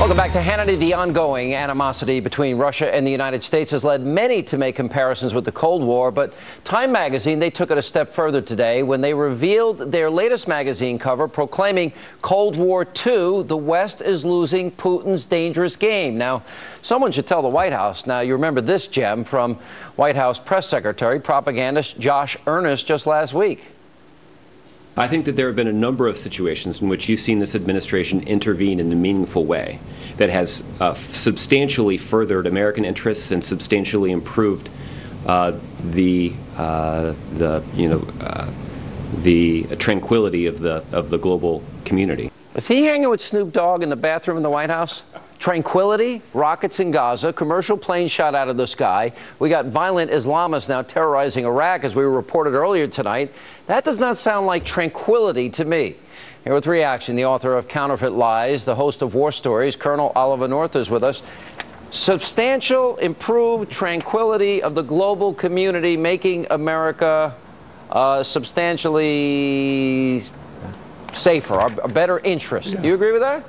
Welcome back to Hannity. The ongoing animosity between Russia and the United States has led many to make comparisons with the Cold War, but Time magazine, they took it a step further today when they revealed their latest magazine cover proclaiming Cold War II, the West is losing Putin's dangerous game. Now, someone should tell the White House. Now, you remember this gem from White House press secretary, propagandist Josh Earnest just last week. I think that there have been a number of situations in which you've seen this administration intervene in a meaningful way that has substantially furthered American interests and substantially improved the tranquility of the global community. Is he hanging with Snoop Dogg in the bathroom in the White House? Tranquility, rockets in Gaza, commercial planes shot out of the sky. We got violent Islamists now terrorizing Iraq, as we reported earlier tonight. That does not sound like tranquility to me. Here with reaction, the author of Counterfeit Lies, the host of War Stories, Colonel Oliver North is with us. Substantial improved tranquility of the global community, making America substantially safer, a better interest. Yeah. Do you agree with that?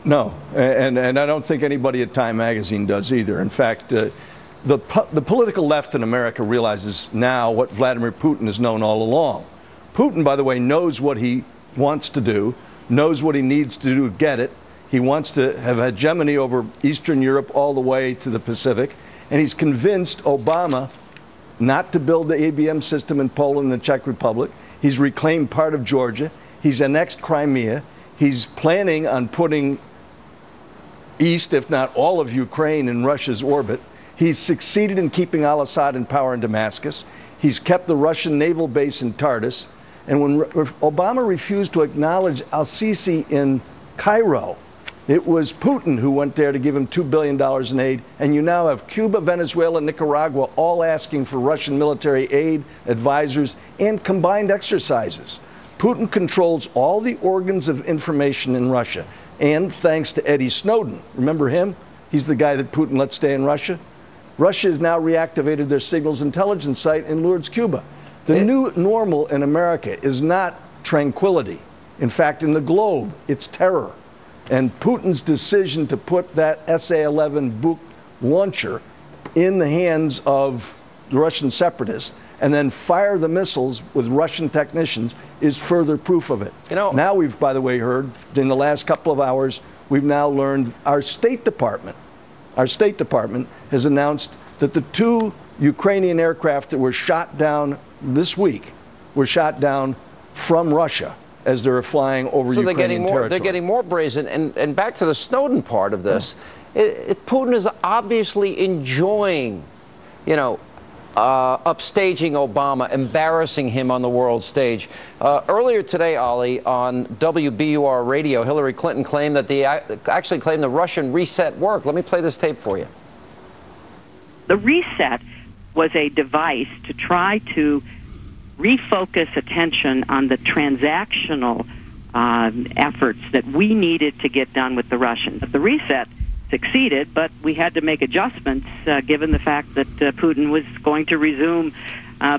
No, and I don't think anybody at Time magazine does either. In fact, the political left in America realizes now what Vladimir Putin has known all along. Putin, by the way, knows what he wants to do, knows what he needs to do to get it. He wants to have hegemony over Eastern Europe all the way to the Pacific, and he's convinced Obama not to build the ABM system in Poland and the Czech Republic. He's reclaimed part of Georgia. He's annexed Crimea. He's planning on putting east, if not all of Ukraine, in Russia's orbit. He's succeeded in keeping al-Assad in power in Damascus. He's kept the Russian naval base in Tartus. And when Obama refused to acknowledge al-Sisi in Cairo, it was Putin who went there to give him $2 billion in aid. And you now have Cuba, Venezuela, and Nicaragua all asking for Russian military aid, advisors, and combined exercises. Putin controls all the organs of information in Russia. And thanks to Eddie Snowden, remember him? He's the guy that Putin let stay in Russia. Russia has now reactivated their signals intelligence site in Lourdes, Cuba. The new normal in America is not tranquility. In fact, in the globe, it's terror. And Putin's decision to put that SA-11 Buk launcher in the hands of the Russian separatists and then fire the missiles with Russian technicians is further proof of it. You know, now we've, by the way, heard in the last couple of hours, we've now learned our State Department has announced that the 2 Ukrainian aircraft that were shot down this week were shot down from Russia as they were flying over Ukrainian territory. They're getting more brazen. And back to the Snowden part of this, Putin is obviously enjoying, upstaging Obama, embarrassing him on the world stage. Earlier today, Ollie, on WBUR radio, Hillary Clinton claimed that actually claimed the Russian reset worked. Let me play this tape for you. The reset was a device to try to refocus attention on the transactional efforts that we needed to get done with the Russians. The reset succeeded, but we had to make adjustments given the fact that Putin was going to resume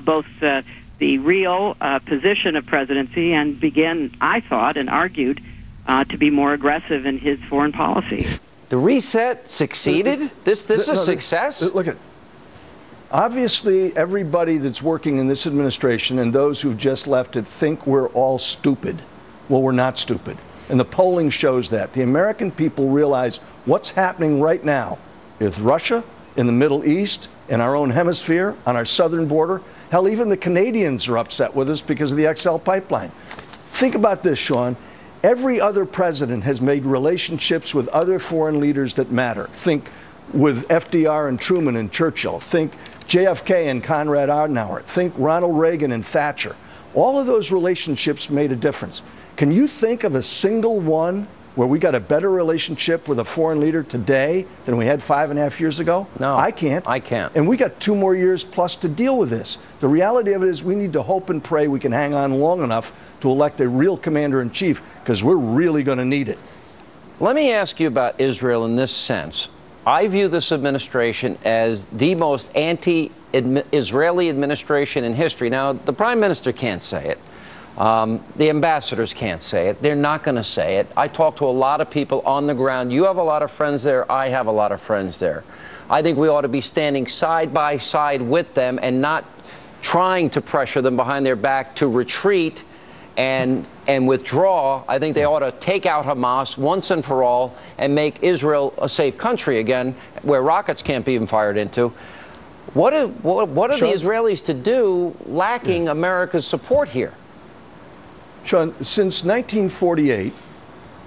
both the real position of presidency and begin, I thought, and argued, to be more aggressive in his foreign policy. The reset succeeded? This is a success? Look at. Obviously, everybody that's working in this administration and those who've just left it think we're all stupid. Well, we're not stupid. And the polling shows that. The American people realize what's happening right now with Russia, in the Middle East, in our own hemisphere, on our southern border. Hell, even the Canadians are upset with us because of the XL pipeline. Think about this, Sean. Every other president has made relationships with other foreign leaders that matter. Think with FDR and Truman and Churchill. Think JFK and Konrad Adenauer. Think Ronald Reagan and Thatcher. All of those relationships made a difference. Can you think of a single one where we got a better relationship with a foreign leader today than we had 5.5 years ago? No, I can't. I can't. And we got 2 more years plus to deal with this. The reality of it is we need to hope and pray we can hang on long enough to elect a real commander-in-chief, because we're really going to need it. Let me ask you about Israel in this sense. I view this administration as the most anti-Israeli administration in history. Now, the Prime Minister can't say it. The ambassadors can't say it. They're not going to say it. I talk to a lot of people on the ground. You have a lot of friends there. I have a lot of friends there. I think we ought to be standing side by side with them and not trying to pressure them behind their back to retreat and withdraw. I think they ought to take out Hamas once and for all and make Israel a safe country again, where rockets can't be even fired into. What are the Israelis to do lacking America's support here? Sean, since 1948,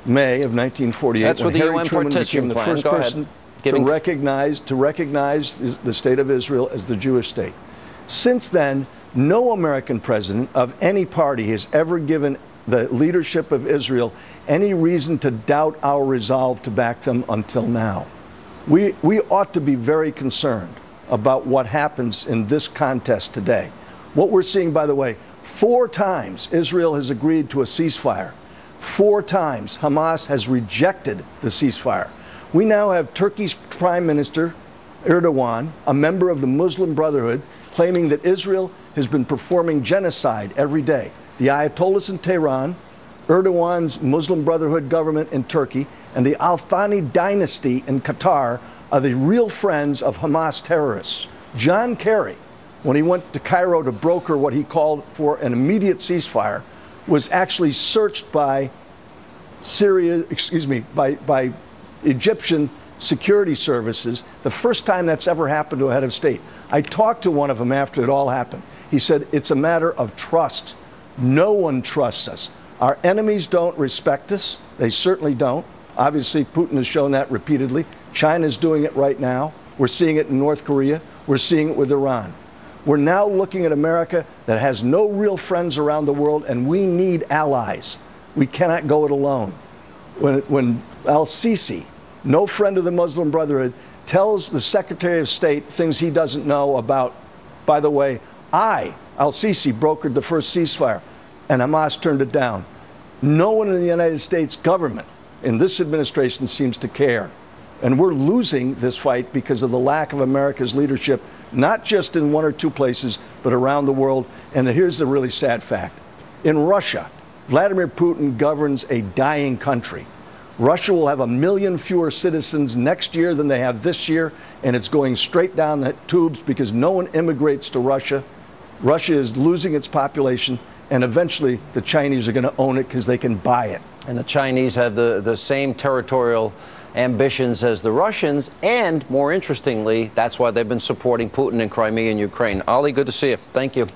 May of 1948, that's when Harry the UN Truman became the first person to recognize the state of Israel as the Jewish state. Since then, no American president of any party has ever given the leadership of Israel any reason to doubt our resolve to back them until now. We ought to be very concerned about what happens in this contest today. What we're seeing, by the way, 4 times Israel has agreed to a ceasefire. 4 times Hamas has rejected the ceasefire. We now have Turkey's Prime Minister Erdogan, a member of the Muslim Brotherhood, claiming that Israel has been performing genocide every day. The Ayatollahs in Tehran, Erdogan's Muslim Brotherhood government in Turkey, and the Al Thani dynasty in Qatar are the real friends of Hamas terrorists. John Kerry, when he went to Cairo to broker what he called for an immediate ceasefire, was actually searched by by Egyptian security services, the first time that's ever happened to a head of state. I talked to one of them after it all happened. He said, it's a matter of trust. No one trusts us. Our enemies don't respect us. They certainly don't. Obviously, Putin has shown that repeatedly. China's doing it right now. We're seeing it in North Korea. We're seeing it with Iran. We're now looking at America that has no real friends around the world, and we need allies. We cannot go it alone. When al-Sisi, no friend of the Muslim Brotherhood, tells the Secretary of State things he doesn't know about, by the way, al-Sisi, brokered the first ceasefire, and Hamas turned it down. No one in the United States government in this administration seems to care. And we're losing this fight because of the lack of America's leadership, not just in 1 or 2 places, but around the world. And here's the really sad fact. In Russia, Vladimir Putin governs a dying country. Russia will have 1 million fewer citizens next year than they have this year, and it's going straight down the tubes because no one immigrates to Russia. Russia is losing its population, and eventually the Chinese are going to own it because they can buy it. And the Chinese have the same territorial ambitions as the Russians, and more interestingly, that's why they've been supporting Putin in Crimea and Ukraine. Ali, good to see you. Thank you.